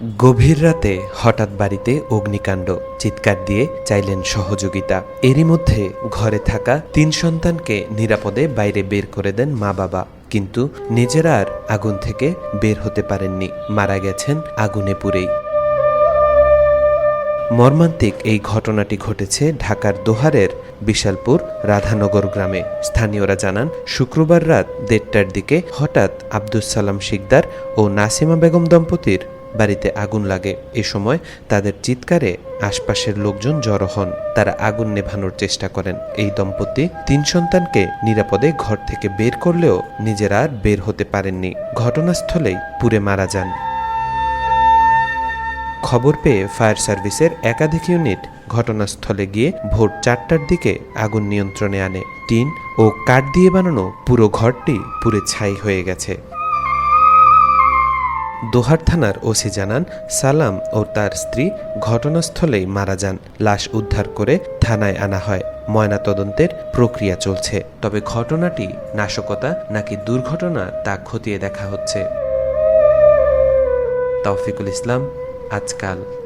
গভীর রাতে হঠাৎ বাড়িতে অগ্নিকাণ্ড, চিৎকার দিয়ে চাইলেন সহযোগিতা। এরই মধ্যে ঘরে থাকা ৩ সন্তানকে নিরাপদে বাইরে বের করে দেন মা বাবা, কিন্তু নিজেরা আর আগুন থেকে বের হতে পারেননি, মারা গেছেন আগুনে পুড়েই। মর্মান্তিক এই ঘটনাটি ঘটেছে ঢাকার দোহারের বিশালপুর রাধানগর গ্রামে। স্থানীয়রা জানান, শুক্রবার রাত ১:৩০টার দিকে হঠাৎ আব্দুস সালাম শিকদার ও নাসিমা বেগম দম্পতির বাড়িতে আগুন লাগে। এ সময় তাদের চিৎকারে আশপাশের লোকজন জড়ো হন। তারা আগুন নেভানোর চেষ্টা করেন। এই দম্পতি ৩ সন্তানকে নিরাপদে ঘর থেকে বের করলেও নিজেরা আর বের হতে পারেননি। ঘটনাস্থলেই পুড়ে মারা যান। খবর পেয়ে ফায়ার সার্ভিসের একাধিক ইউনিট ঘটনাস্থলে গিয়ে ভোর ৪টার দিকে আগুন নিয়ন্ত্রণে আনে। টিন ও কাঠ দিয়ে বানানো পুরো ঘরটি পুড়ে ছাই হয়ে গেছে। দোহার থানার ওসি জানান, সালাম ও তার স্ত্রী ঘটনাস্থলেই মারা যান। লাশ উদ্ধার করে থানায় আনা হয়। ময়নাতদন্তের প্রক্রিয়া চলছে। তবে ঘটনাটি নাশকতা নাকি দুর্ঘটনা তা খতিয়ে দেখা হচ্ছে। তৌফিকুল ইসলাম, আজকাল।